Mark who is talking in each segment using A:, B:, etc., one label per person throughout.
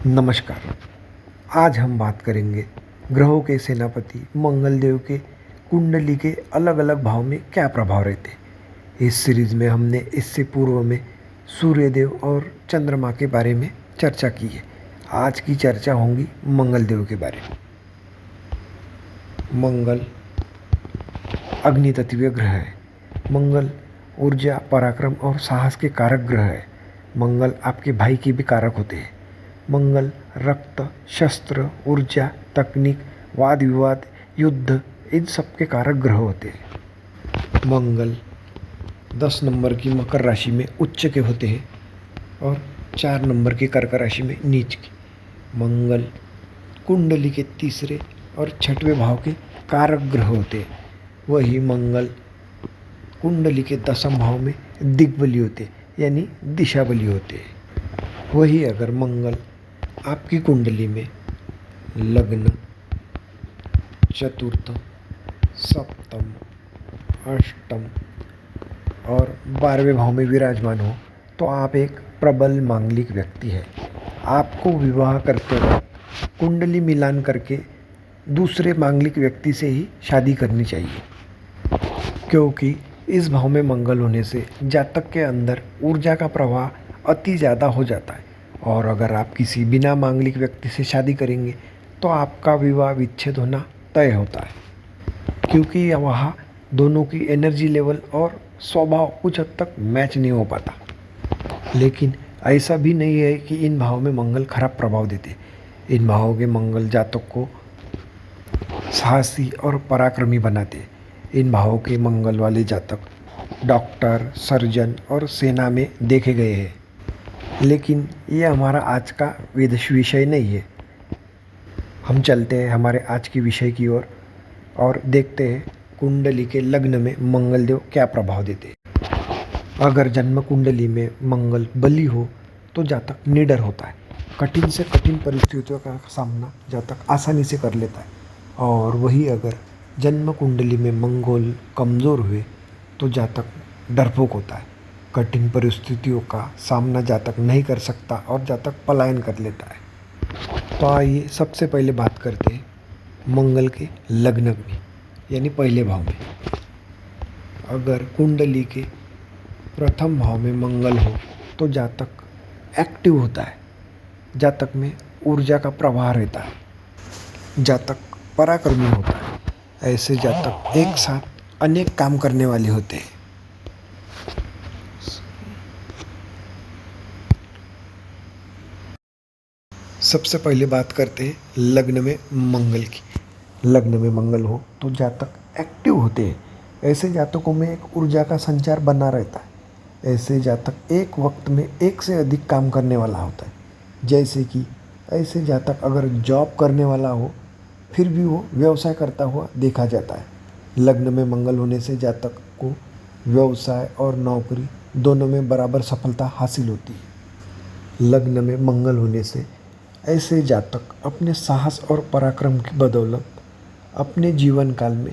A: नमस्कार। आज हम बात करेंगे ग्रहों के सेनापति मंगल देव के कुंडली के अलग अलग भाव में क्या प्रभाव रहते हैं। इस सीरीज में हमने इससे पूर्व में सूर्य देव और चंद्रमा के बारे में चर्चा की है। आज की चर्चा होगी मंगल देव के बारे में। मंगल अग्नि तत्वीय ग्रह है। मंगल ऊर्जा, पराक्रम और साहस के कारक ग्रह है। मंगल आपके भाई के भी कारक होते हैं। मंगल रक्त, शस्त्र, ऊर्जा, तकनीक, वाद विवाद, युद्ध, इन सब के कारक ग्रह होते हैं। मंगल 10 नंबर की मकर राशि में उच्च के होते हैं और 4 नंबर की कर्क राशि में नीच के। मंगल कुंडली के तीसरे और छठवें भाव के कारक ग्रह होते हैं। वही मंगल कुंडली के 10वें भाव में दिग्बली होते यानी दिशा बली होते हैं। वही अगर मंगल आपकी कुंडली में लग्न, चतुर्थ, सप्तम, अष्टम और 12वें भाव में विराजमान हो तो आप एक प्रबल मांगलिक व्यक्ति है। आपको विवाह करते वक्त कुंडली मिलान करके दूसरे मांगलिक व्यक्ति से ही शादी करनी चाहिए, क्योंकि इस भाव में मंगल होने से जातक के अंदर ऊर्जा का प्रवाह अति ज़्यादा हो जाता है। और अगर आप किसी बिना मांगलिक व्यक्ति से शादी करेंगे तो आपका विवाह विच्छेद होना तय होता है, क्योंकि वहाँ दोनों की एनर्जी लेवल और स्वभाव कुछ हद तक मैच नहीं हो पाता। लेकिन ऐसा भी नहीं है कि इन भावों में मंगल खराब प्रभाव देते। इन भावों के मंगल जातक को साहसी और पराक्रमी बनाते। इन भावों के मंगल वाले जातक डॉक्टर, सर्जन और सेना में देखे गए हैं। लेकिन ये हमारा आज का विषय नहीं है। हम चलते हैं हमारे आज के विषय की ओर और देखते हैं कुंडली के लग्न में मंगल देव क्या प्रभाव देते हैं। अगर जन्म कुंडली में मंगल बली हो तो जातक निडर होता है। कठिन से कठिन परिस्थितियों का सामना जातक आसानी से कर लेता है। और वही अगर जन्म कुंडली में मंगल कमज़ोर हुए तो जातक डरपोक होता है। कठिन परिस्थितियों का सामना जातक नहीं कर सकता और जातक पलायन कर लेता है। तो आइए सबसे पहले बात करते हैं मंगल के लग्न में यानी पहले भाव में। अगर कुंडली के प्रथम भाव में मंगल हो तो जातक एक्टिव होता है। जातक में ऊर्जा का प्रवाह रहता है। जातक पराक्रमी होता है। ऐसे जातक एक साथ अनेक काम करने वाले होते हैं। सबसे पहले बात करते हैं लग्न में मंगल की। लग्न में मंगल हो तो जातक एक्टिव होते हैं। ऐसे जातकों में एक ऊर्जा का संचार बना रहता है। ऐसे जातक एक वक्त में एक से अधिक काम करने वाला होता है। जैसे कि ऐसे जातक अगर जॉब करने वाला हो फिर भी वो व्यवसाय करता हुआ देखा जाता है। लग्न में मंगल होने से जातक को व्यवसाय और नौकरी दोनों में बराबर सफलता हासिल होती है। लग्न में मंगल होने से ऐसे जातक अपने साहस और पराक्रम की बदौलत अपने जीवन काल में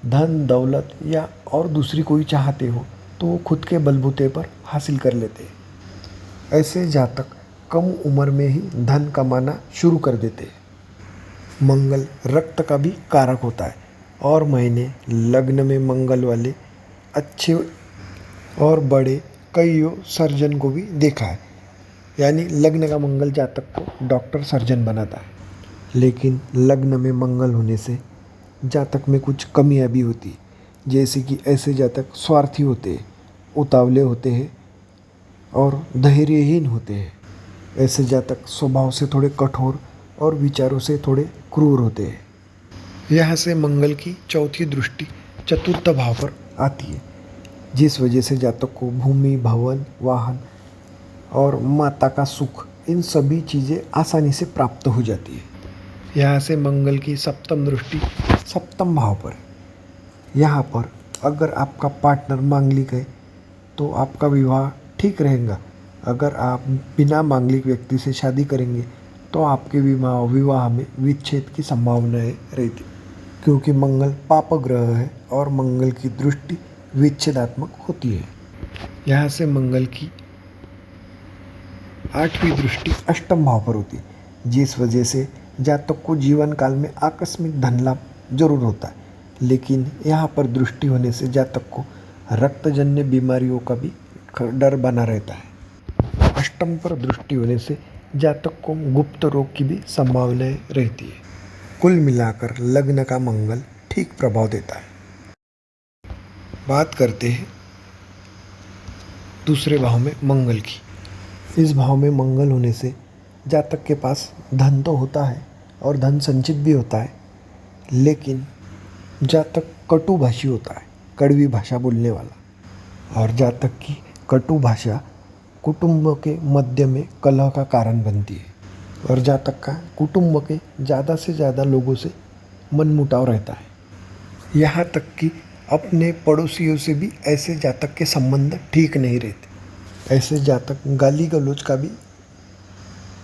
A: धन, दौलत या और दूसरी कोई चाहते हो तो वो खुद के बलबूते पर हासिल कर लेते हैं। ऐसे जातक कम उम्र में ही धन कमाना शुरू कर देते हैं। मंगल रक्त का भी कारक होता है और मैंने लग्न में मंगल वाले अच्छे और बड़े कईयों सर्जन को भी देखा है। यानी लग्न का मंगल जातक को डॉक्टर, सर्जन बनाता है। लेकिन लग्न में मंगल होने से जातक में कुछ कमियां भी होती, जैसे कि ऐसे जातक स्वार्थी होते हैं, उतावले होते हैं और धैर्यहीन होते हैं। ऐसे जातक स्वभाव से थोड़े कठोर और विचारों से थोड़े क्रूर होते हैं। यहाँ से मंगल की चौथी दृष्टि चतुर्थ भाव पर आती है, जिस वजह से जातक को भूमि, भवन, वाहन और माता का सुख, इन सभी चीज़ें आसानी से प्राप्त हो जाती है। यहाँ से मंगल की सप्तम दृष्टि सप्तम भाव पर। यहाँ पर अगर आपका पार्टनर मांगलिक है तो आपका विवाह ठीक रहेगा। अगर आप बिना मांगलिक व्यक्ति से शादी करेंगे तो आपके विवाह में विच्छेद की संभावनाएं रहती, क्योंकि मंगल पाप ग्रह है और मंगल की दृष्टि विच्छेदात्मक होती है। यहाँ से मंगल की 8वीं दृष्टि अष्टम भाव पर होती है। जिस वजह से जातक को जीवन काल में आकस्मिक धन लाभ जरूर होता है, लेकिन यहाँ पर दृष्टि होने से जातक को रक्तजन्य बीमारियों का भी डर बना रहता है। अष्टम पर दृष्टि होने से जातक को गुप्त रोग की भी संभावनाएं रहती है। कुल मिलाकर लग्न का मंगल ठीक प्रभाव देता है। बात करते हैं दूसरे भाव में मंगल की। इस भाव में मंगल होने से जातक के पास धन तो होता है और धन संचित भी होता है, लेकिन जातक कटुभाषी होता है, कड़वी भाषा बोलने वाला। और जातक की कटु भाषा कुटुंब के मध्य में कलह का कारण बनती है और जातक का कुटुंब के ज़्यादा से ज़्यादा लोगों से मनमुटाव रहता है। यहाँ तक कि अपने पड़ोसियों से भी ऐसे जातक के संबंध ठीक नहीं रहते। ऐसे जातक गाली गलौज का भी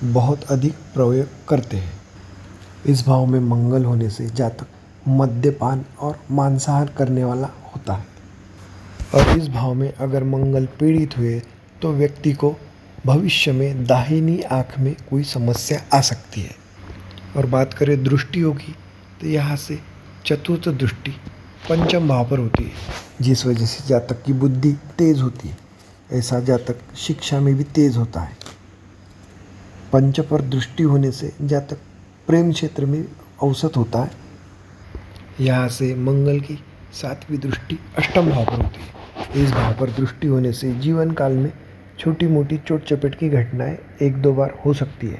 A: बहुत अधिक प्रयोग करते हैं। इस भाव में मंगल होने से जातक मद्यपान और मांसाहार करने वाला होता है। और इस भाव में अगर मंगल पीड़ित हुए तो व्यक्ति को भविष्य में दाहिनी आँख में कोई समस्या आ सकती है। और बात करें दृष्टियों की, तो यहाँ से चतुर्थ दृष्टि पंचम भाव पर होती है, जिस वजह से जातक की बुद्धि तेज होती है। ऐसा जातक शिक्षा में भी तेज होता है। पंच पर दृष्टि होने से जातक प्रेम क्षेत्र में औसत होता है। यहाँ से मंगल की सातवीं दृष्टि अष्टम भाव पर होती है। इस भाव पर दृष्टि होने से जीवन काल में छोटी मोटी चोट चपेट की घटनाएं एक दो बार हो सकती है।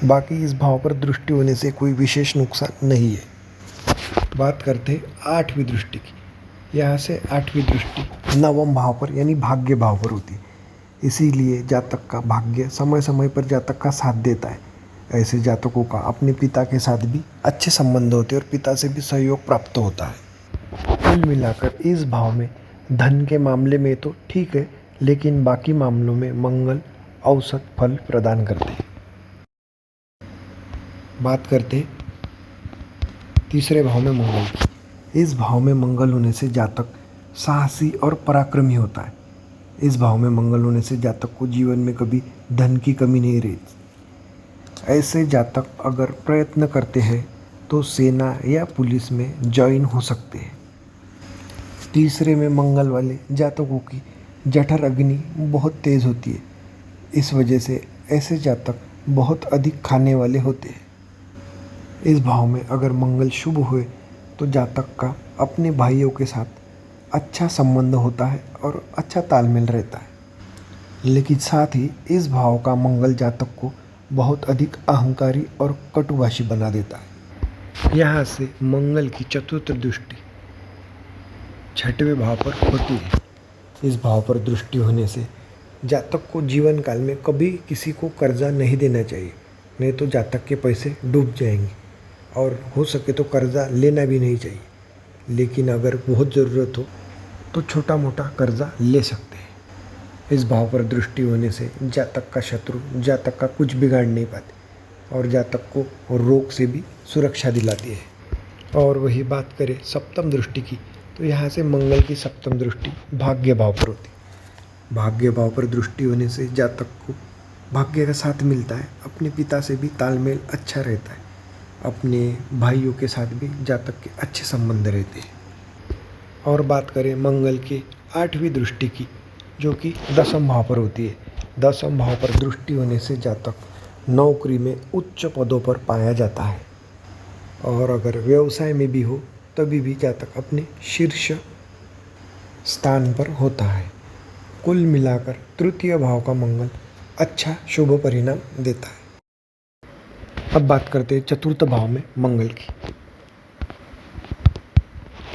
A: बाकी इस भाव पर दृष्टि होने से कोई विशेष नुकसान नहीं है। बात करते हैं आठवीं दृष्टि की। यहाँ से आठवीं दृष्टि नवम भाव पर यानी भाग्य भाव पर होती है। इसीलिए जातक का भाग्य समय समय पर जातक का साथ देता है। ऐसे जातकों का अपने पिता के साथ भी अच्छे संबंध होते हैं और पिता से भी सहयोग प्राप्त होता है। कुल मिलाकर इस भाव में धन के मामले में तो ठीक है, लेकिन बाकी मामलों में मंगल औसत फल प्रदान करते हैं। बात करते तीसरे भाव में मंगल की। इस भाव में मंगल होने से जातक साहसी और पराक्रमी होता है। इस भाव में मंगल होने से जातक को जीवन में कभी धन की कमी नहीं रहती। ऐसे जातक अगर प्रयत्न करते हैं तो सेना या पुलिस में ज्वाइन हो सकते हैं। तीसरे में मंगल वाले जातकों की जठर अग्नि बहुत तेज होती है। इस वजह से ऐसे जातक बहुत अधिक खाने वाले होते हैं। इस भाव में अगर मंगल शुभ हुए तो जातक का अपने भाइयों के साथ अच्छा संबंध होता है और अच्छा तालमेल रहता है। लेकिन साथ ही इस भाव का मंगल जातक को बहुत अधिक अहंकारी और कटुभाषी बना देता है। यहाँ से मंगल की चतुर्थ दृष्टि छठवें भाव पर होती है। इस भाव पर दृष्टि होने से जातक को जीवन काल में कभी किसी को कर्जा नहीं देना चाहिए, नहीं तो जातक के पैसे डूब जाएंगे। और हो सके तो कर्जा लेना भी नहीं चाहिए, लेकिन अगर बहुत ज़रूरत हो तो छोटा मोटा कर्जा ले सकते हैं। इस भाव पर दृष्टि होने से जातक का शत्रु जातक का कुछ बिगाड़ नहीं पाते और जातक को रोग से भी सुरक्षा दिलाती है। और वही बात करें सप्तम दृष्टि की, तो यहाँ से मंगल की सप्तम दृष्टि भाग्य भाव पर होती है। भाग्य भाव पर दृष्टि होने से जातक को भाग्य का साथ मिलता है। अपने पिता से भी तालमेल अच्छा रहता है। अपने भाइयों के साथ भी जातक के अच्छे संबंध रहते हैं। और बात करें मंगल के आठवीं दृष्टि की, जो कि दसम भाव पर होती है। दसम भाव पर दृष्टि होने से जातक नौकरी में उच्च पदों पर पाया जाता है और अगर व्यवसाय में भी हो तभी भी जातक अपने शीर्ष स्थान पर होता है। कुल मिलाकर तृतीय भाव का मंगल अच्छा शुभ परिणाम देता है। अब बात करते हैं चतुर्थ भाव में मंगल की।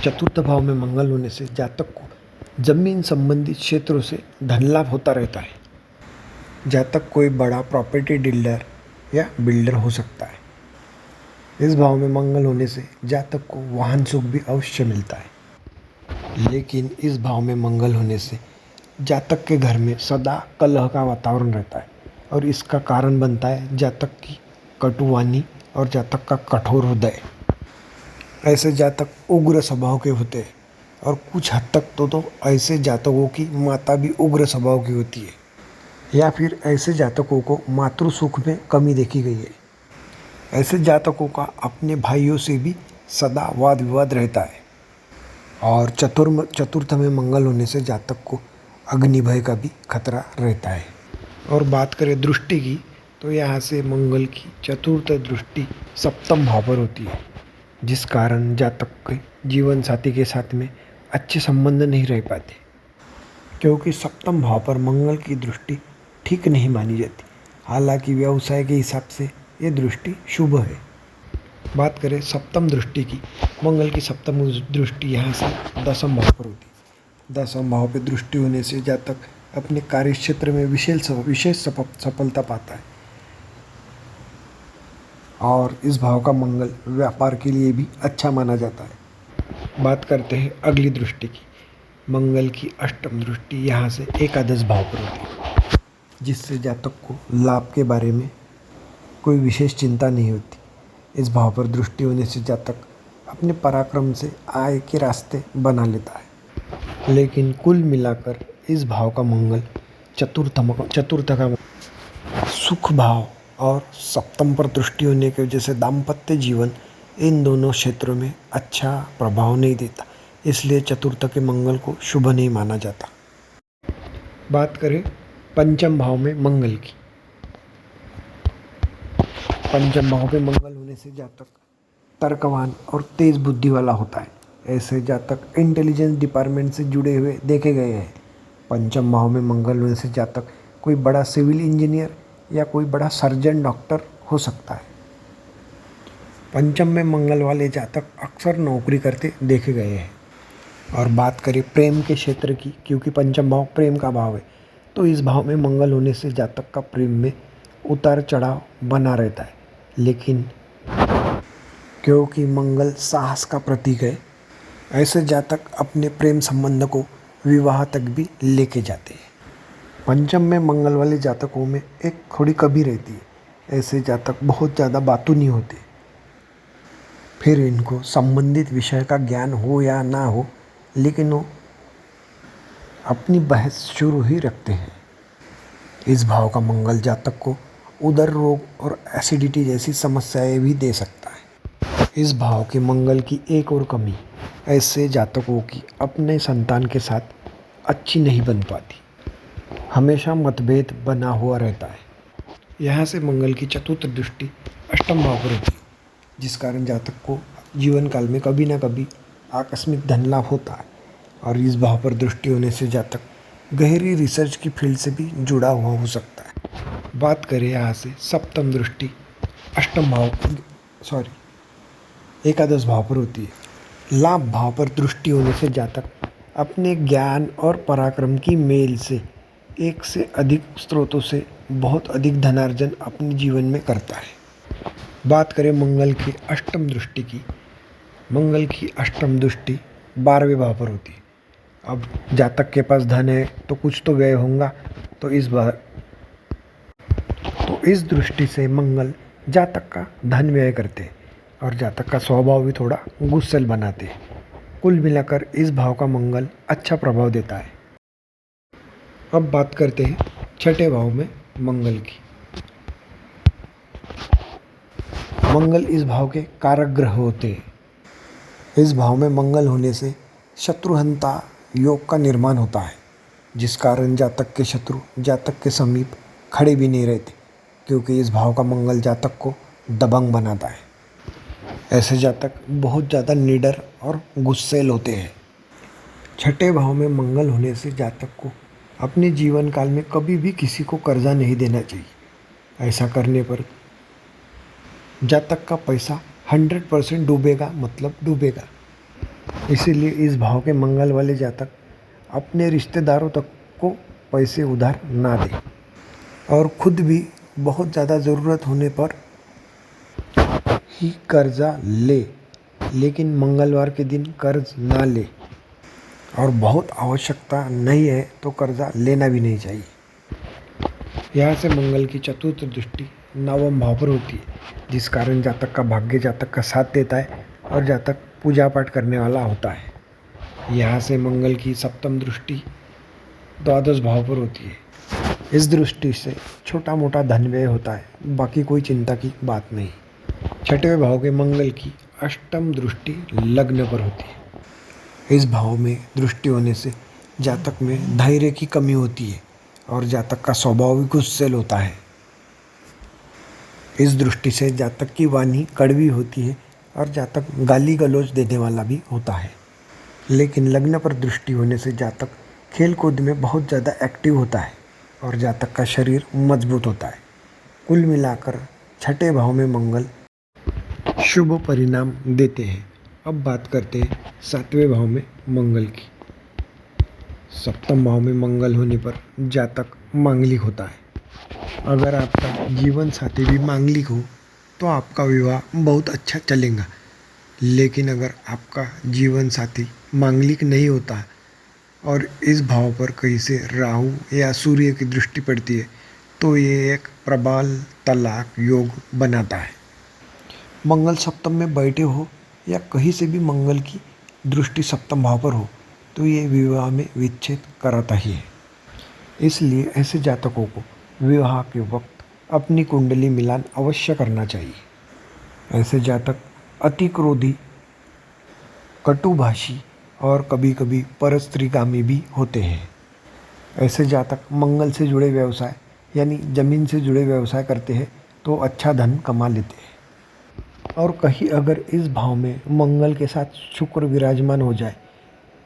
A: चतुर्थ भाव में मंगल होने से जातक को जमीन संबंधित क्षेत्रों से धन लाभ होता रहता है। जातक कोई बड़ा प्रॉपर्टी डीलर या बिल्डर हो सकता है। इस भाव में मंगल होने से जातक को वाहन सुख भी अवश्य मिलता है। लेकिन इस भाव में मंगल होने से जातक के घर में सदा कलह का वातावरण रहता है और इसका कारण बनता है जातक की कटुवाणी और जातक का कठोर हृदय। ऐसे जातक उग्र स्वभाव के होते हैं और कुछ हद तक तो ऐसे जातकों की माता भी उग्र स्वभाव की होती है। या फिर ऐसे जातकों को मातृ सुख में कमी देखी गई है। ऐसे जातकों का अपने भाइयों से भी सदा वाद विवाद रहता है। और चतुर्थ में मंगल होने से जातक को अग्नि भय का भी खतरा रहता है। और बात करें दृष्टि की, तो यहाँ से मंगल की चतुर्थ दृष्टि सप्तम भाव पर होती है, जिस कारण जातक के जीवन साथी के साथ में अच्छे संबंध नहीं रह पाते, क्योंकि सप्तम भाव पर मंगल की दृष्टि ठीक नहीं मानी जाती। हालांकि व्यवसाय के हिसाब से ये दृष्टि शुभ है। बात करें सप्तम दृष्टि की, मंगल की सप्तम दृष्टि यहाँ से दसम भाव पर होती है। दसम भाव पर दृष्टि होने से जातक अपने कार्य क्षेत्र में विशेष सफलता पाता है। और इस भाव का मंगल व्यापार के लिए भी अच्छा माना जाता है। बात करते हैं अगली दृष्टि की, मंगल की अष्टम दृष्टि यहाँ से एकादश भाव पर होती है, जिससे जातक को लाभ के बारे में कोई विशेष चिंता नहीं होती। इस भाव पर दृष्टि होने से जातक अपने पराक्रम से आय के रास्ते बना लेता है। लेकिन कुल मिलाकर इस भाव का मंगल चतुर्थ का सुख भाव और सप्तम पर दृष्टि होने की वजह से दाम्पत्य जीवन, इन दोनों क्षेत्रों में अच्छा प्रभाव नहीं देता, इसलिए चतुर्थ के मंगल को शुभ नहीं माना जाता। बात करें पंचम भाव में मंगल की, पंचम भाव में मंगल होने से जातक तर्कवान और तेज बुद्धि वाला होता है। ऐसे जातक इंटेलिजेंस डिपार्टमेंट से जुड़े हुए देखे गए हैं। पंचम भाव में मंगल होने से जातक कोई बड़ा सिविल इंजीनियर या कोई बड़ा सर्जन डॉक्टर हो सकता है। पंचम में मंगल वाले जातक अक्सर नौकरी करते देखे गए हैं। और बात करें प्रेम के क्षेत्र की, क्योंकि पंचम भाव प्रेम का भाव है, तो इस भाव में मंगल होने से जातक का प्रेम में उतार चढ़ाव बना रहता है। लेकिन क्योंकि मंगल साहस का प्रतीक है, ऐसे जातक अपने प्रेम संबंध को विवाह तक भी लेके जाते हैं। पंचम में मंगल वाले जातकों में एक थोड़ी कमी रहती है। ऐसे जातक बहुत ज़्यादा बातू नहीं होते, फिर इनको संबंधित विषय का ज्ञान हो या ना हो, लेकिन वो अपनी बहस शुरू ही रखते हैं। इस भाव का मंगल जातक को उदर रोग और एसिडिटी जैसी समस्याएं भी दे सकता है। इस भाव के मंगल की एक और कमी, ऐसे जातकों की अपने संतान के साथ अच्छी नहीं बन पाती, हमेशा मतभेद बना हुआ रहता है। यहाँ से मंगल की चतुर्थ दृष्टि अष्टम भाव पर होती है, जिस कारण जातक को जीवन काल में कभी ना कभी आकस्मिक धन लाभ होता है। और इस भाव पर दृष्टि होने से जातक गहरी रिसर्च की फील्ड से भी जुड़ा हुआ हो सकता है। बात करें यहाँ से सप्तम दृष्टि एकादश भाव पर होती है। लाभ भाव पर दृष्टि होने से जातक अपने ज्ञान और पराक्रम की मेल से एक से अधिक स्रोतों से बहुत अधिक धनार्जन अपने जीवन में करता है। बात करें मंगल की अष्टम दृष्टि की, मंगल की अष्टम दृष्टि 12वें भाव पर होती है। अब जातक के पास धन है तो कुछ तो व्यय होगा, तो इस दृष्टि से मंगल जातक का धन व्यय करते हैं और जातक का स्वभाव भी थोड़ा गुस्सैल बनाते हैं। कुल मिलाकर इस भाव का मंगल अच्छा प्रभाव देता है। अब बात करते हैं छठे भाव में मंगल की। मंगल इस भाव के कारक ग्रह होते हैं। इस भाव में मंगल होने से शत्रुहंता योग का निर्माण होता है, जिस कारण जातक के शत्रु जातक के समीप खड़े भी नहीं रहते, क्योंकि इस भाव का मंगल जातक को दबंग बनाता है। ऐसे जातक बहुत ज़्यादा निडर और गुस्सैल होते हैं। छठे भाव में मंगल होने से जातक को अपने जीवन काल में कभी भी किसी को कर्जा नहीं देना चाहिए। ऐसा करने पर जातक का पैसा 100% डूबेगा, मतलब डूबेगा। इसीलिए इस भाव के मंगल वाले जातक अपने रिश्तेदारों तक को पैसे उधार ना दे और खुद भी बहुत ज़्यादा ज़रूरत होने पर ही कर्जा ले, लेकिन मंगलवार के दिन कर्ज ना ले, और बहुत आवश्यकता नहीं है तो कर्जा लेना भी नहीं चाहिए। यहाँ से मंगल की चतुर्थ दृष्टि नवम भाव पर होती है, जिस कारण जातक का भाग्य जातक का साथ देता है और जातक पूजा पाठ करने वाला होता है। यहाँ से मंगल की सप्तम दृष्टि द्वादश भाव पर होती है। इस दृष्टि से छोटा मोटा धन व्यय होता है, बाकी कोई चिंता की बात नहीं। छठवें भाव के मंगल की अष्टम दृष्टि लग्न पर होती है। इस भाव में दृष्टि होने से जातक में धैर्य की कमी होती है और जातक का स्वभाव भी गुस्सैल होता है। इस दृष्टि से जातक की वाणी कड़वी होती है और जातक गाली गलौज देने वाला भी होता है। लेकिन लग्न पर दृष्टि होने से जातक खेल कूद में बहुत ज़्यादा एक्टिव होता है और जातक का शरीर मजबूत होता है। कुल मिलाकर छठे भाव में मंगल शुभ परिणाम देते हैं। अब बात करते हैं सातवें भाव में मंगल की। सप्तम भाव में मंगल होने पर जातक मांगलिक होता है। अगर आपका जीवन साथी भी मांगलिक हो तो आपका विवाह बहुत अच्छा चलेगा। लेकिन अगर आपका जीवन साथी मांगलिक नहीं होता और इस भाव पर कहीं से राहु या सूर्य की दृष्टि पड़ती है तो ये एक प्रबल तलाक योग बनाता है। मंगल सप्तम में बैठे हो या कहीं से भी मंगल की दृष्टि सप्तम भाव पर हो तो ये विवाह में विच्छेद कराता ही है। इसलिए ऐसे जातकों को विवाह के वक्त अपनी कुंडली मिलान अवश्य करना चाहिए। ऐसे जातक अति क्रोधी, कटुभाषी और कभी कभी परस्त्रीगामी भी होते हैं। ऐसे जातक मंगल से जुड़े व्यवसाय यानी जमीन से जुड़े व्यवसाय करते हैं तो अच्छा धन कमा लेते हैं। और कहीं अगर इस भाव में मंगल के साथ शुक्र विराजमान हो जाए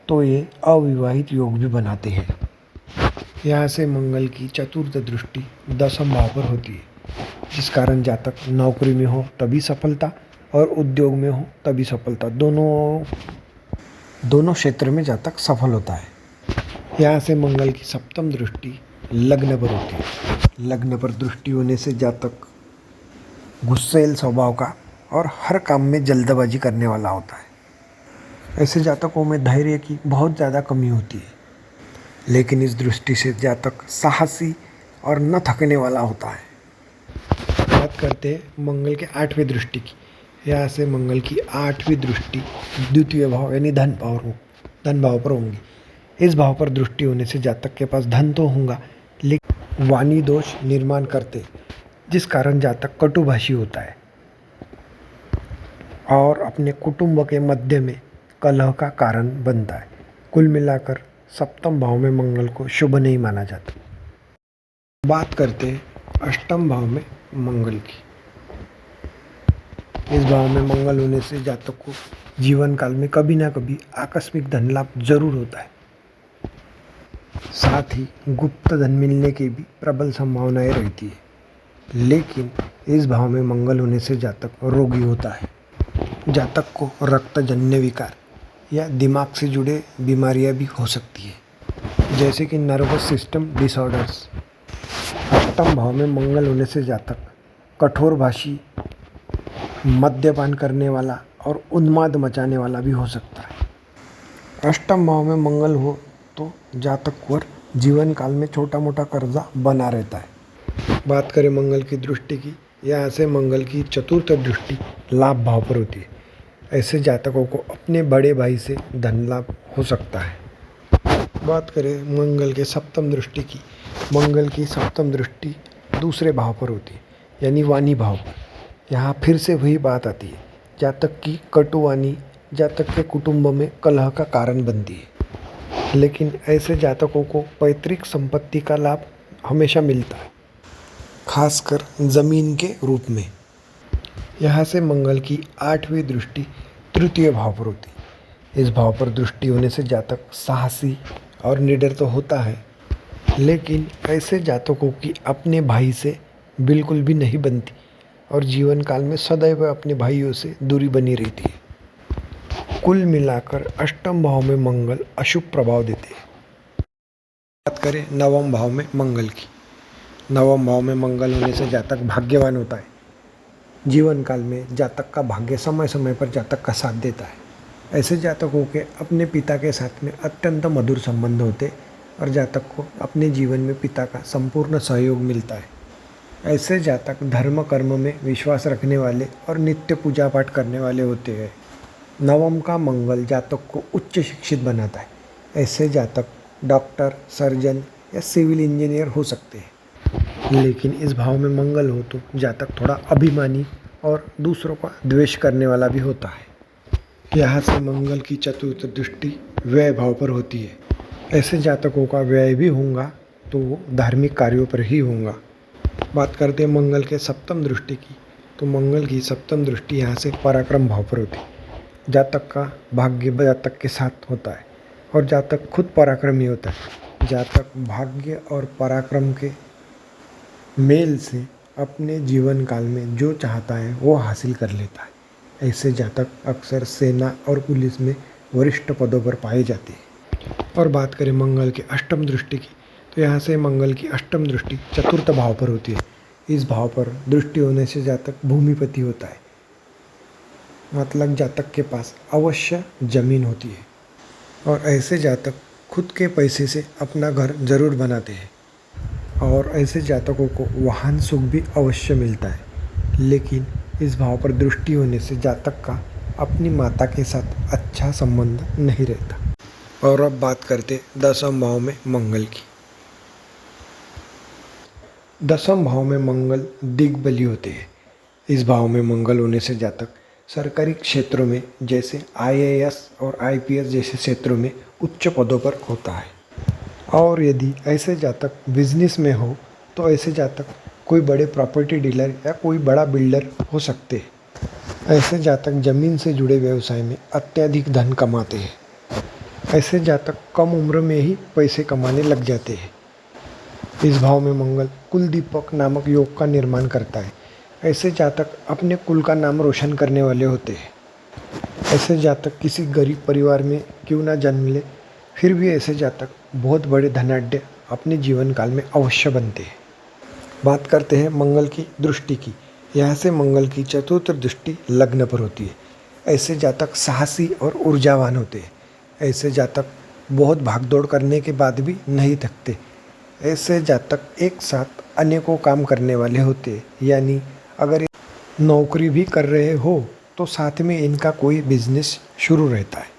A: तो ये अविवाहित योग भी बनाते हैं। यहाँ से मंगल की चतुर्थ दृष्टि दसम भाव पर होती है, जिस कारण जातक नौकरी में हो तभी सफलता और उद्योग में हो तभी सफलता, दोनों क्षेत्र में जातक सफल होता है। यहाँ से मंगल की सप्तम दृष्टि लग्न पर होती है। लग्न पर दृष्टि होने से जातक गुस्सैल स्वभाव का और हर काम में जल्दबाजी करने वाला होता है। ऐसे जातकों में धैर्य की बहुत ज़्यादा कमी होती है। लेकिन इस दृष्टि से जातक साहसी और न थकने वाला होता है। बात करते हैं मंगल के आठवें दृष्टि की। यहाँ से मंगल की आठवीं दृष्टि द्वितीय भाव यानी धन भाव पर होंगी। इस भाव पर दृष्टि होने से जातक के पास धन तो होगा लेकिन वाणी दोष निर्माण करते, जिस कारण जातक कटुभाषी होता है और अपने कुटुंब के मध्य में कलह का कारण बनता है। कुल मिलाकर सप्तम भाव में मंगल को शुभ नहीं माना जाता। बात करते हैं अष्टम भाव में मंगल की। इस भाव में मंगल होने से जातक को जीवन काल में कभी ना कभी आकस्मिक धन लाभ जरूर होता है। साथ ही गुप्त धन मिलने की भी प्रबल संभावनाएं रहती है। लेकिन इस भाव में मंगल होने से जातक रोगी होता है। जातक को रक्तजन्य विकार या दिमाग से जुड़े बीमारियां भी हो सकती है, जैसे कि नर्वस सिस्टम डिसऑर्डर्स। अष्टम भाव में मंगल होने से जातक कठोरभाषी, मद्यपान करने वाला और उन्माद मचाने वाला भी हो सकता है। अष्टम भाव में मंगल हो तो जातक पर जीवन काल में छोटा मोटा कर्जा बना रहता है। बात करें मंगल की दृष्टि की, यहाँ से मंगल की चतुर्थ दृष्टि लाभ भाव पर होती है। ऐसे जातकों को अपने बड़े भाई से धन लाभ हो सकता है। बात करें मंगल के सप्तम दृष्टि की। मंगल की सप्तम दृष्टि दूसरे भाव पर होती है यानी वाणी भाव पर। यहाँ फिर से वही बात आती है, जातक की कटुवाणी जातक के कुटुंब में कलह का कारण बनती है। लेकिन ऐसे जातकों को पैतृक संपत्ति का लाभ हमेशा मिलता है, खासकर जमीन के रूप में। यहाँ से मंगल की आठवीं दृष्टि तृतीय भाव पर होती है। इस भाव पर दृष्टि होने से जातक साहसी और निडर तो होता है, लेकिन ऐसे जातकों की अपने भाई से बिल्कुल भी नहीं बनती और जीवन काल में सदैव अपने भाइयों से दूरी बनी रहती है। कुल मिलाकर अष्टम भाव में मंगल अशुभ प्रभाव देते हैं। बात करें नवम भाव में मंगल की। नवम भाव में मंगल होने से जातक भाग्यवान होता है। जीवन काल में जातक का भाग्य समय समय पर जातक का साथ देता है। ऐसे जातकों के अपने पिता के साथ में अत्यंत मधुर संबंध होते और जातक को अपने जीवन में पिता का संपूर्ण सहयोग मिलता है। ऐसे जातक धर्म कर्म में विश्वास रखने वाले और नित्य पूजा पाठ करने वाले होते हैं। नवम का मंगल जातक को उच्च शिक्षित बनाता है। ऐसे जातक डॉक्टर, सर्जन या सिविल इंजीनियर हो सकते हैं। लेकिन इस भाव में मंगल हो तो जातक थोड़ा अभिमानी और दूसरों का द्वेष करने वाला भी होता है। यहाँ से मंगल की चतुर्थ दृष्टि व्यय भाव पर होती है। ऐसे जातकों का व्यय भी होगा तो वो धार्मिक कार्यों पर ही होगा। बात करते हैं मंगल के सप्तम दृष्टि की, तो मंगल की सप्तम दृष्टि यहाँ से पराक्रम भाव पर होती है। जातक का भाग्य जातक के साथ होता है और जातक खुद पराक्रमी होता है। जातक भाग्य और पराक्रम के मेल से अपने जीवन काल में जो चाहता है वो हासिल कर लेता है। ऐसे जातक अक्सर सेना और पुलिस में वरिष्ठ पदों पर पाए जाते हैं। और बात करें मंगल के अष्टम दृष्टि की, तो यहाँ से मंगल की अष्टम दृष्टि चतुर्थ भाव पर होती है। इस भाव पर दृष्टि होने से जातक भूमिपति होता है, मतलब जातक के पास अवश्य जमीन होती है और ऐसे जातक खुद के पैसे से अपना घर जरूर बनाते हैं। और ऐसे जातकों को वाहन सुख भी अवश्य मिलता है। लेकिन इस भाव पर दृष्टि होने से जातक का अपनी माता के साथ अच्छा संबंध नहीं रहता। और अब बात करते दसम भाव में मंगल की। दसम भाव में मंगल दिग्बली होते हैं। इस भाव में मंगल होने से जातक सरकारी क्षेत्रों में जैसे आईएएस और आईपीएस जैसे क्षेत्रों में उच्च पदों पर होता है। और यदि ऐसे जातक बिजनेस में हो तो ऐसे जातक कोई बड़े प्रॉपर्टी डीलर या कोई बड़ा बिल्डर हो सकते हैं। ऐसे जातक जमीन से जुड़े व्यवसाय में अत्यधिक धन कमाते हैं। ऐसे जातक कम उम्र में ही पैसे कमाने लग जाते हैं। इस भाव में मंगल कुल दीपक नामक योग का निर्माण करता है। ऐसे जातक अपने कुल का नाम रोशन करने वाले होते हैं। ऐसे जातक किसी गरीब परिवार में क्यों ना जन्म ले, फिर भी ऐसे जातक बहुत बड़े धनाढ्य अपने जीवन काल में अवश्य बनते हैं। बात करते हैं मंगल की दृष्टि की। यहाँ से मंगल की चतुर्थ दृष्टि लग्न पर होती है। ऐसे जातक साहसी और ऊर्जावान होते हैं। ऐसे जातक बहुत भागदौड़ करने के बाद भी नहीं थकते। ऐसे जातक एक साथ अनेकों काम करने वाले होते हैं, यानी अगर नौकरी भी कर रहे हो तो साथ में इनका कोई बिजनेस शुरू रहता है।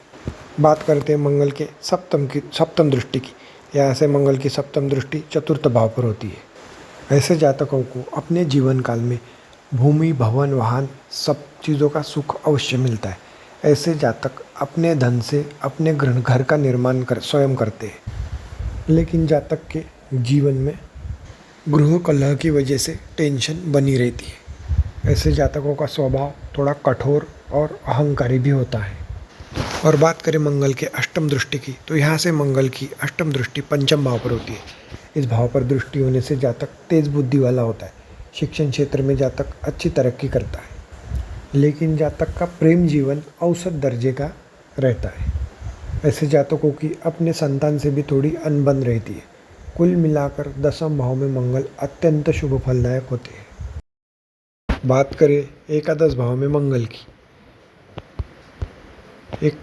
A: बात करते हैं मंगल के सप्तम दृष्टि की। यहाँ से मंगल की सप्तम दृष्टि चतुर्थ भाव पर होती है। ऐसे जातकों को अपने जीवन काल में भूमि भवन वाहन सब चीज़ों का सुख अवश्य मिलता है। ऐसे जातक अपने धन से अपने घर का निर्माण स्वयं करते हैं। लेकिन जातक के जीवन में गृह कलह की वजह से टेंशन बनी रहती है। ऐसे जातकों का स्वभाव थोड़ा कठोर और अहंकारी भी होता है। और बात करें मंगल के अष्टम दृष्टि की, तो यहाँ से मंगल की अष्टम दृष्टि पंचम भाव पर होती है। इस भाव पर दृष्टि होने से जातक तेज बुद्धि वाला होता है। शिक्षण क्षेत्र में जातक अच्छी तरक्की करता है। लेकिन जातक का प्रेम जीवन औसत दर्जे का रहता है। ऐसे जातकों की अपने संतान से भी थोड़ी अनबन रहती है। कुल मिलाकर दसम भाव में मंगल अत्यंत शुभ फलदायक होते हैं। बात करें एकादश भाव में मंगल की। एक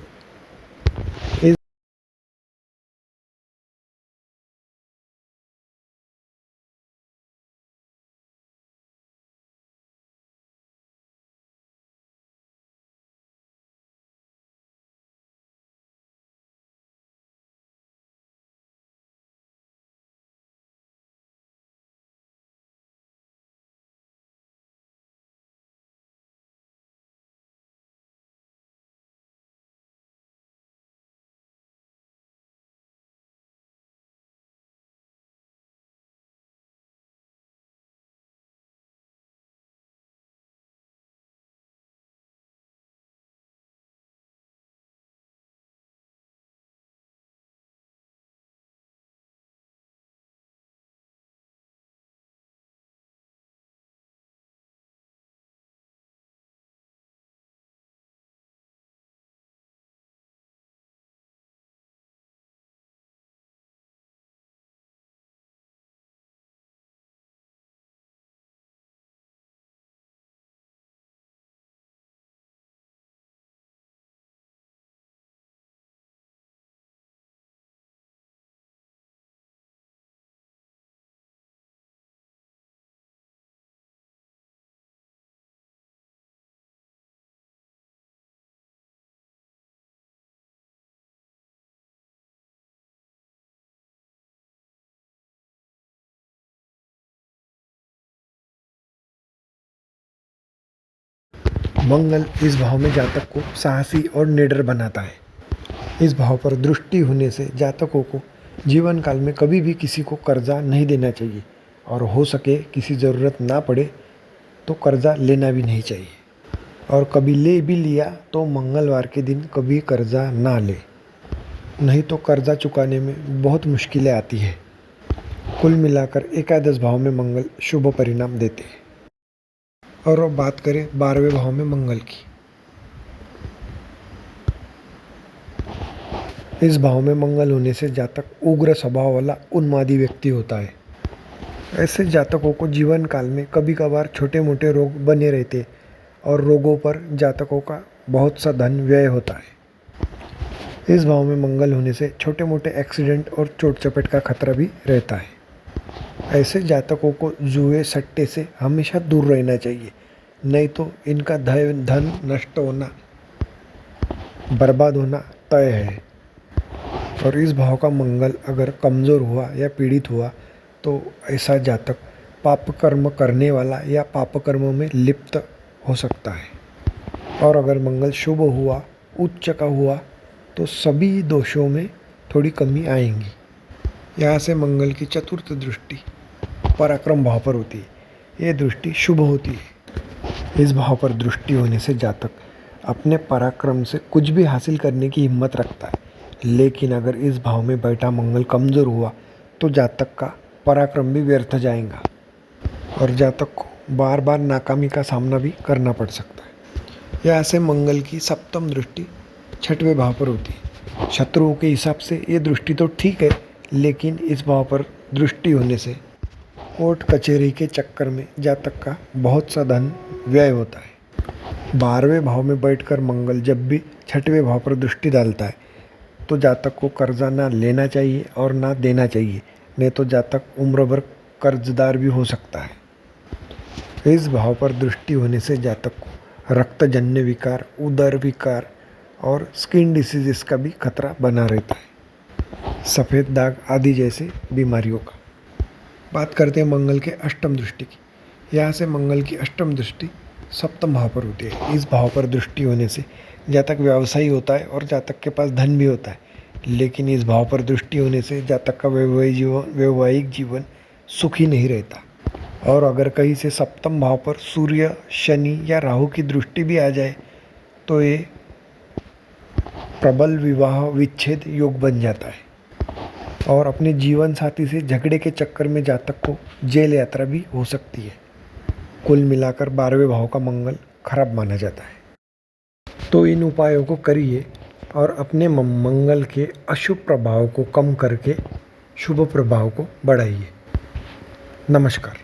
A: मंगल इस भाव में जातक को साहसी और निडर बनाता है। इस भाव पर दृष्टि होने से जातकों को जीवन काल में कभी भी किसी को कर्जा नहीं देना चाहिए और हो सके किसी ज़रूरत ना पड़े तो कर्जा लेना भी नहीं चाहिए, और कभी ले भी लिया तो मंगलवार के दिन कभी कर्जा ना ले, नहीं तो कर्जा चुकाने में बहुत मुश्किलें आती है। कुल मिलाकर एकादश भाव में मंगल शुभ परिणाम देते हैं। और अब बात करें 12वें भाव में मंगल की। इस भाव में मंगल होने से जातक उग्र स्वभाव वाला उन्मादी व्यक्ति होता है। ऐसे जातकों को जीवन काल में कभी कभार छोटे मोटे रोग बने रहते और रोगों पर जातकों का बहुत सा धन व्यय होता है। इस भाव में मंगल होने से छोटे मोटे एक्सीडेंट और चोट चपेट का खतरा भी रहता है। ऐसे जातकों को जुए सट्टे से हमेशा दूर रहना चाहिए, नहीं तो इनका धन नष्ट होना, बर्बाद होना तय है। और इस भाव का मंगल अगर कमज़ोर हुआ या पीड़ित हुआ तो ऐसा जातक पाप कर्म करने वाला या पाप कर्म में लिप्त हो सकता है। और अगर मंगल शुभ हुआ, उच्च का हुआ, तो सभी दोषों में थोड़ी कमी आएंगी। यहाँ से मंगल की चतुर्थ दृष्टि पराक्रम भाव पर होती है। ये दृष्टि शुभ होती है। इस भाव पर दृष्टि होने से जातक अपने पराक्रम से कुछ भी हासिल करने की हिम्मत रखता है। लेकिन अगर इस भाव में बैठा मंगल कमज़ोर हुआ तो जातक का पराक्रम भी व्यर्थ जाएगा और जातक को बार बार नाकामी का सामना भी करना पड़ सकता है। यहाँ से मंगल की सप्तम दृष्टि 6वें भाव पर होती है। शत्रुओं के हिसाब से ये दृष्टि तो ठीक है, लेकिन इस भाव पर दृष्टि होने से कोर्ट कचहरी के चक्कर में जातक का बहुत सा धन व्यय होता है। 12वें भाव में बैठकर मंगल जब भी 6वें भाव पर दृष्टि डालता है तो जातक को कर्जा ना लेना चाहिए और ना देना चाहिए, नहीं तो जातक उम्र भर कर्जदार भी हो सकता है। इस भाव पर दृष्टि होने से जातक को रक्तजन्य विकार, उदर विकार और स्किन डिसीजेस का भी खतरा बना रहता है, सफ़ेद दाग आदि जैसे बीमारियों का। बात करते हैं मंगल के अष्टम दृष्टि की। यहाँ से मंगल की अष्टम दृष्टि सप्तम भाव पर होती है। इस भाव पर दृष्टि होने से जातक व्यवसायी होता है और जातक के पास धन भी होता है, लेकिन इस भाव पर दृष्टि होने से जातक का वैवाहिक जीवन सुखी नहीं रहता। और अगर कहीं से सप्तम भाव पर सूर्य, शनि या राहु की दृष्टि भी आ जाए तो ये प्रबल विवाह विच्छेद योग बन जाता है और अपने जीवन साथी से झगड़े के चक्कर में जातक को जेल यात्रा भी हो सकती है। कुल मिलाकर 12वें भाव का मंगल खराब माना जाता है। तो इन उपायों को करिए और अपने मंगल के अशुभ प्रभाव को कम करके शुभ प्रभाव को बढ़ाइए। नमस्कार।